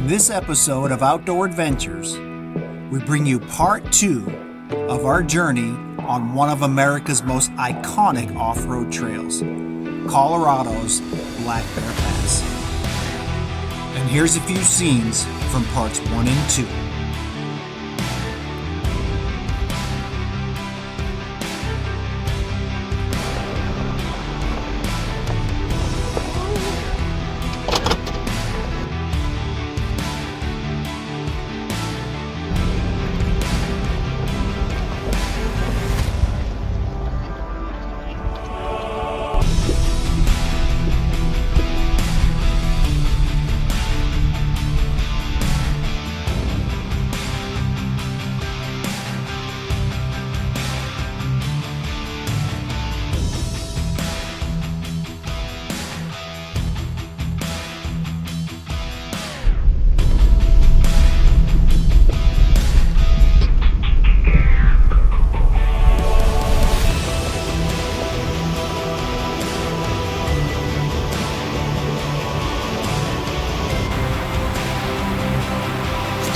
In this episode of Outdoor Adventures, we bring you part 2 of our journey on one of America's most iconic off-road trails, Colorado's Black Bear Pass. And here's a few scenes from parts 1 and 2.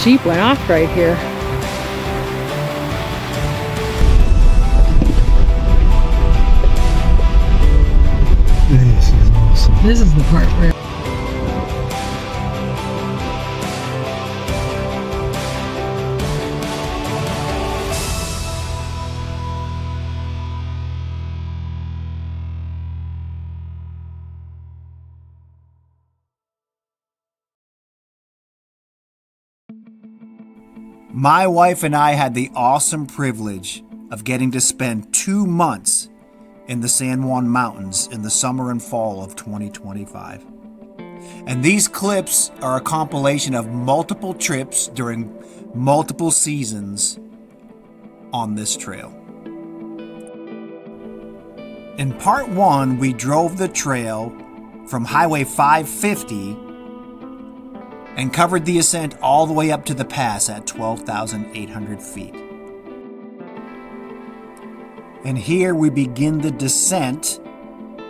Jeep went off right here. This is awesome. This is the part where My wife and I had the awesome privilege of getting to spend 2 months in the San Juan Mountains in the summer and fall of 2025. And these clips are a compilation of multiple trips during multiple seasons on this trail. In part 1, we drove the trail from Highway 550 and covered the ascent all the way up to the pass at 12,800 feet. And here we begin the descent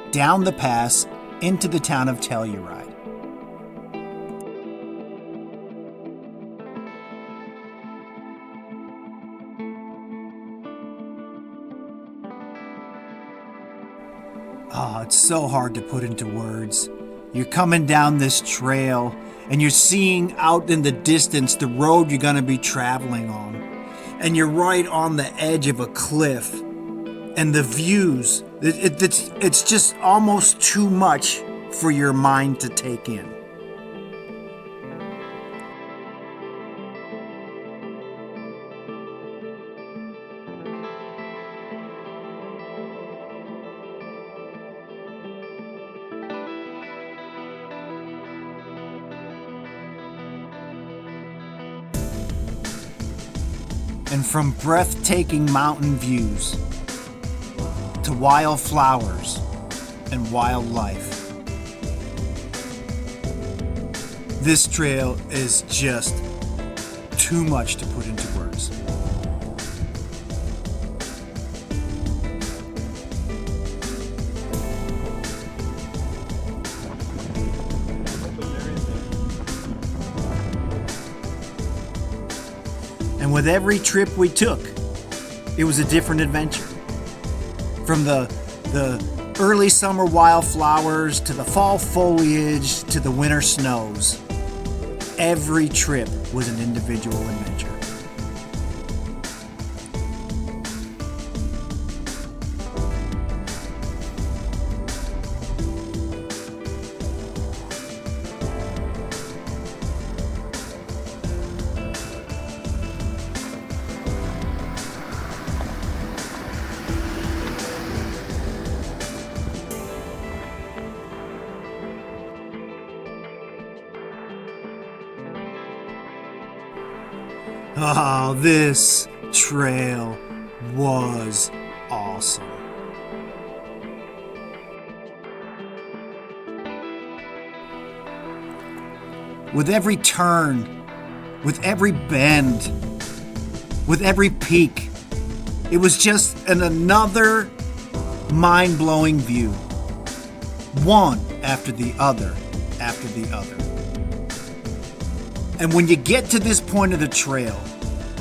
down the pass into the town of Telluride. Oh, it's so hard to put into words. You're coming down this trail and you're seeing out in the distance the road you're going to be traveling on. And you're right on the edge of a cliff. And the views, it's just almost too much for your mind to take in. And from breathtaking mountain views to wild flowers and wildlife, this trail is just too much to put into words. And with every trip we took, it was a different adventure. From the early summer wildflowers to the fall foliage to the winter snows, every trip was an individual adventure. Oh, this trail was awesome. With every turn, with every bend, with every peak, it was just another mind-blowing view. One after the other after the other. And when you get to this point of the trail,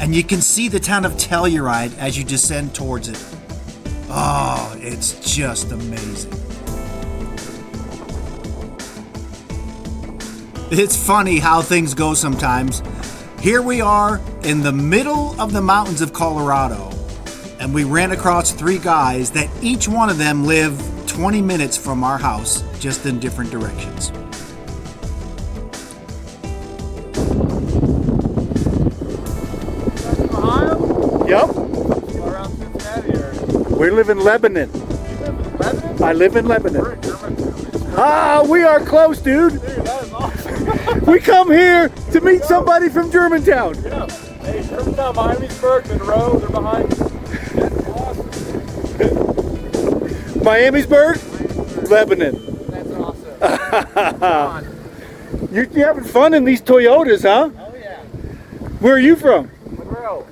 and you can see the town of Telluride as you descend towards it, oh, it's just amazing. It's funny how things go sometimes. Here we are in the middle of the mountains of Colorado, and we ran across 3 guys that each one of them live 20 minutes from our house, just in different directions. Yep. Around Cincinnati area. We live in Lebanon. You live in Lebanon? I live in Lebanon. We're in Germantown. Ah, we are close, dude. Dude, that is awesome. We come here to meet somebody from Germantown. Yeah. Hey, Germantown, Miamisburg, Monroe, they're behind you. That's awesome. Miamisburg, Lebanon. That's awesome. You're having fun in these Toyotas, huh? Oh, yeah. Where are you from? Monroe,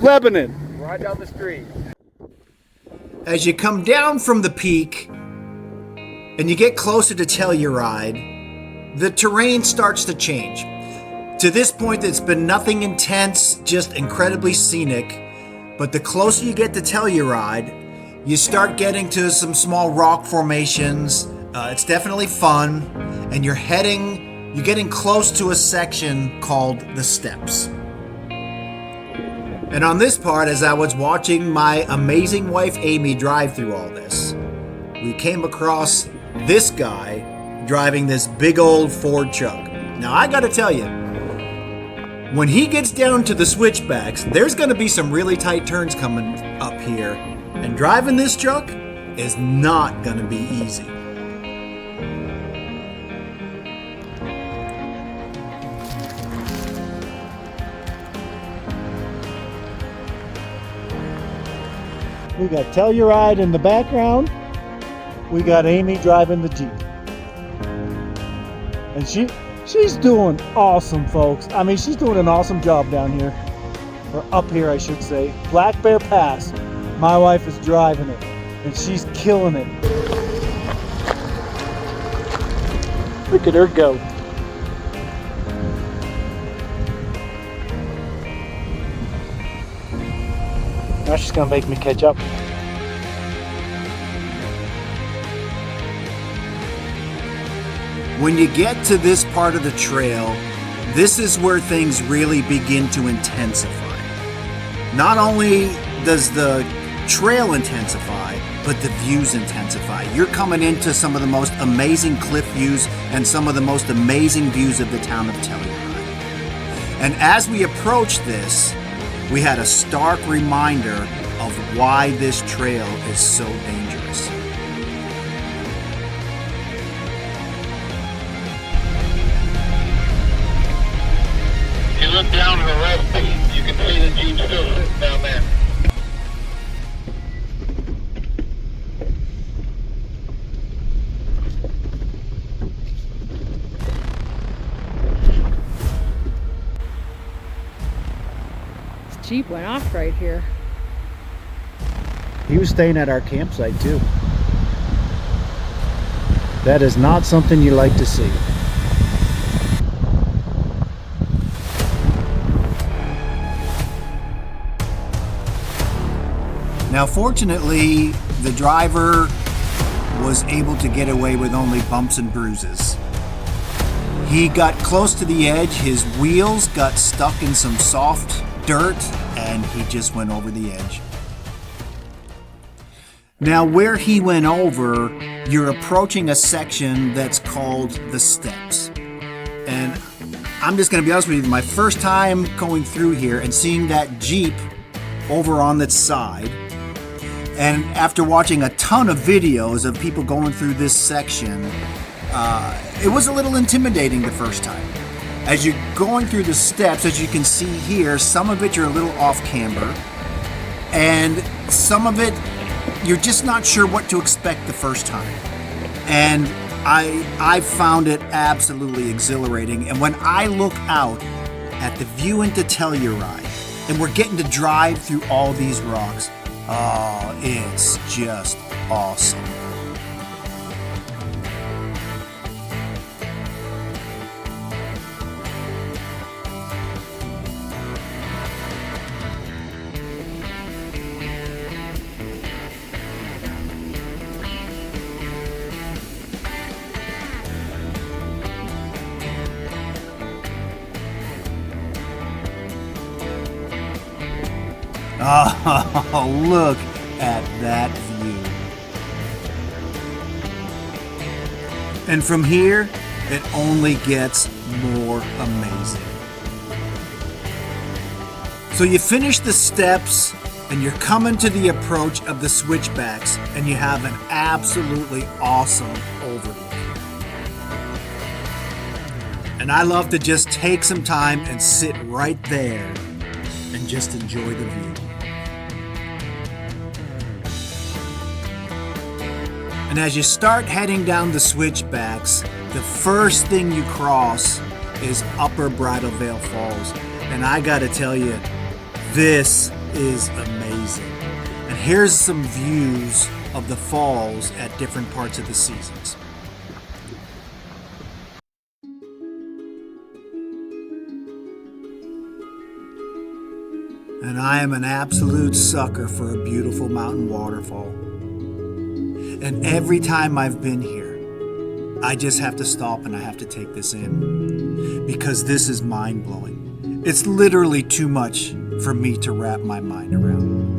Lebanon. right down the street. As you come down from the peak and you get closer to Telluride, the terrain starts to change. To this point, it's been nothing intense, just incredibly scenic. But the closer you get to Telluride, you start getting to some small rock formations. It's definitely fun, and you're getting close to a section called the Steps. And on this part, as I was watching my amazing wife Amy drive through all this, we came across this guy driving this big old Ford truck. Now I gotta tell you, when he gets down to the switchbacks, there's gonna be some really tight turns coming up here, and driving this truck is not gonna be easy. We got Telluride in the background. We got Amy driving the Jeep. And she's doing awesome, folks. I mean, she's doing an awesome job down here. Or up here, I should say. Black Bear Pass. My wife is driving it. And she's killing it. Look at her go. Now she's gonna make me catch up. When you get to this part of the trail, this is where things really begin to intensify. Not only does the trail intensify, but the views intensify. You're coming into some of the most amazing cliff views and some of the most amazing views of the town of Telluride. And as we approach this, we had a stark reminder of why this trail is so dangerous. If you look down to the left, you can see the Jeep still sitting down there. Jeep went off right here. He was staying at our campsite too. That is not something you like to see. Now, fortunately, the driver was able to get away with only bumps and bruises. He got close to the edge, his wheels got stuck in some soft dirt, and he just went over the edge. Now, where he went over, you're approaching a section that's called the Steps. And I'm just going to be honest with you, my first time going through here and seeing that Jeep over on its side, and after watching a ton of videos of people going through this section, it was a little intimidating the first time. As you're going through the steps, as you can see here, some of it you're a little off camber, and some of it you're just not sure what to expect the first time. And I found it absolutely exhilarating. And when I look out at the view into Telluride, and we're getting to drive through all these rocks, oh, it's just awesome. Oh, look at that view. And from here, it only gets more amazing. So you finish the steps and you're coming to the approach of the switchbacks and you have an absolutely awesome overlook. And I love to just take some time and sit right there and just enjoy the view. And as you start heading down the switchbacks, the first thing you cross is Upper Bridal Veil Falls. And I gotta tell you, this is amazing. And here's some views of the falls at different parts of the seasons. And I am an absolute sucker for a beautiful mountain waterfall. And every time I've been here, I just have to stop and I have to take this in because this is mind-blowing. It's literally too much for me to wrap my mind around.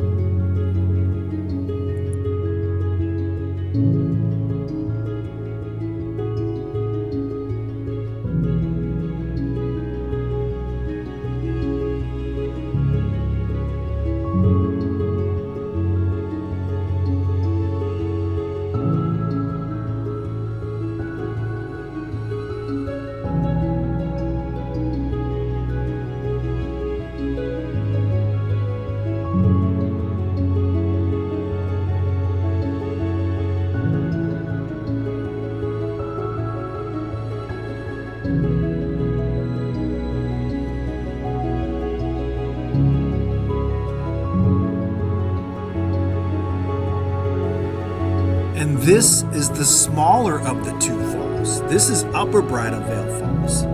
And this is the smaller of the two falls. This is Upper Bridal Veil Falls.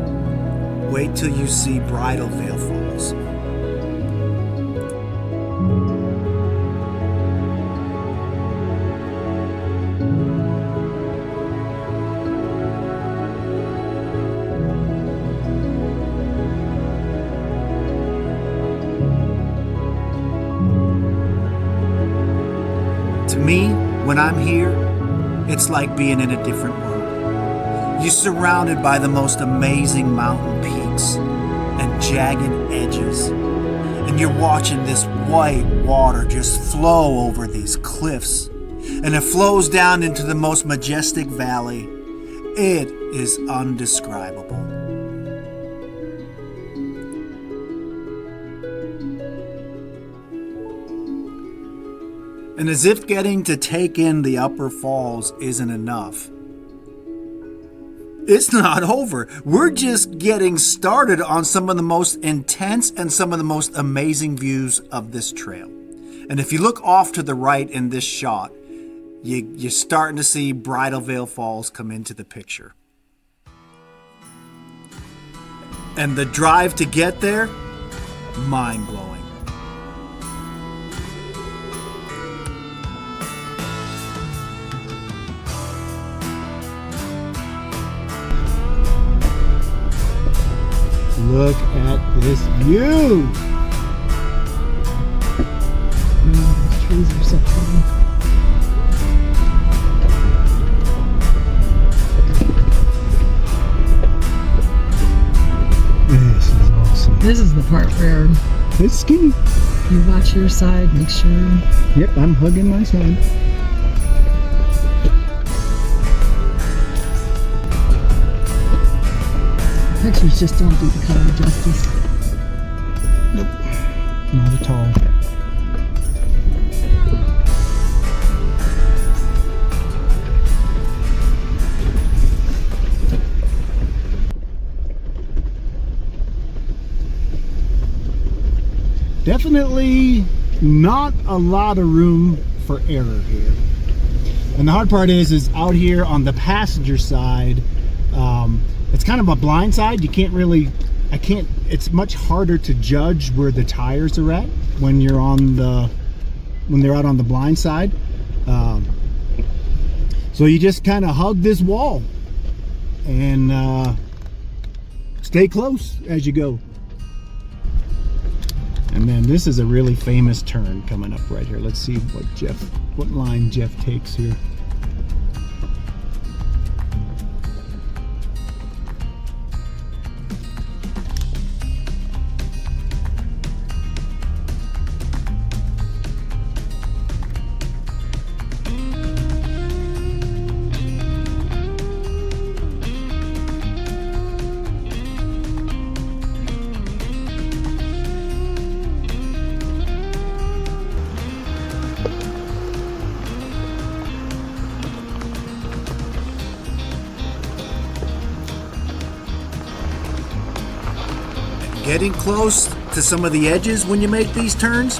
Wait till you see Bridal Veil Falls. To me, when I'm here, it's like being in a different world. You're surrounded by the most amazing mountain peaks and jagged edges. And you're watching this white water just flow over these cliffs. And it flows down into the most majestic valley. It is indescribable. And as if getting to take in the upper falls isn't enough, it's not over. We're just getting started on some of the most intense and some of the most amazing views of this trail. And if you look off to the right in this shot, you're starting to see Bridal Veil Falls come into the picture. And the drive to get there, mind-blowing. Look at this view. These trees are so pretty. This is awesome. This is the part where It's skinny. you watch your side, make sure. Yep, I'm hugging my side. Pictures just don't do the color justice. Nope, not at all. Definitely not a lot of room for error here. And the hard part is out here on the passenger side, it's kind of a blind side. You can't really, it's much harder to judge where the tires are at when you're on the, when they're out on the blind side. So you just kind of hug this wall and stay close as you go. And then this is a really famous turn coming up right here. Let's see what line Jeff takes here. Getting close to some of the edges when you make these turns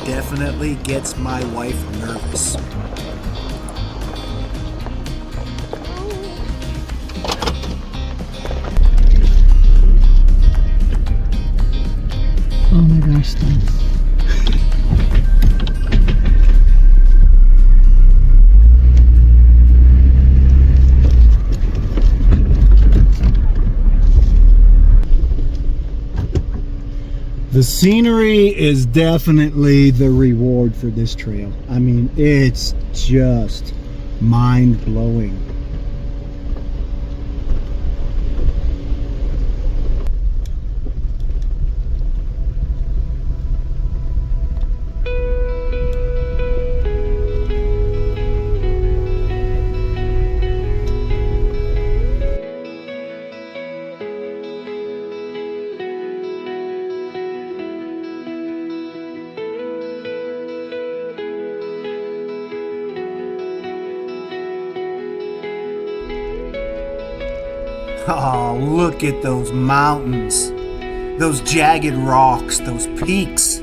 definitely gets my wife nervous. Oh my gosh, thanks. The scenery is definitely the reward for this trail. I mean, it's just mind-blowing. Oh, look at those mountains, those jagged rocks, those peaks,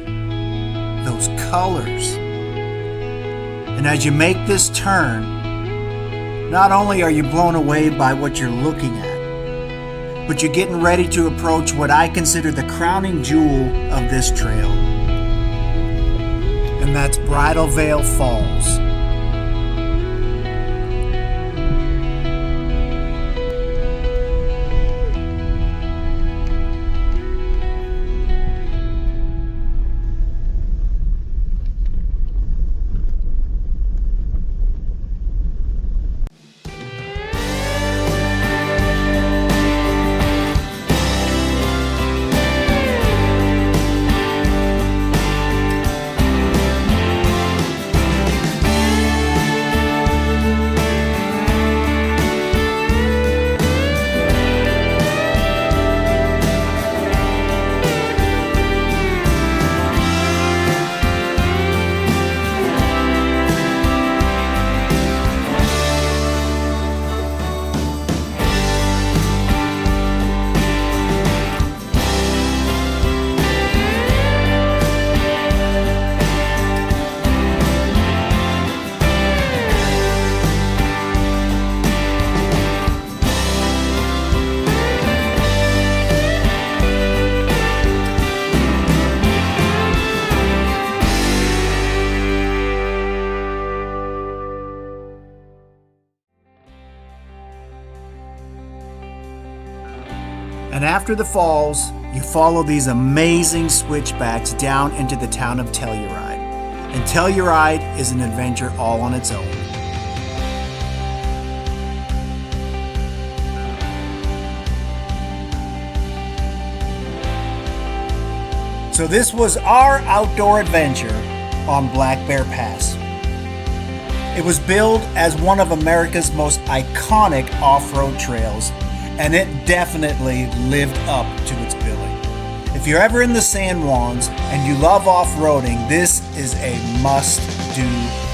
those colors. And as you make this turn, not only are you blown away by what you're looking at, but you're getting ready to approach what I consider the crowning jewel of this trail. And that's Bridal Veil Falls. And after the falls, you follow these amazing switchbacks down into the town of Telluride. And Telluride is an adventure all on its own. So this was our outdoor adventure on Black Bear Pass. It was billed as one of America's most iconic off-road trails, and it definitely lived up to its billing. If you're ever in the San Juans and you love off-roading, this is a must-do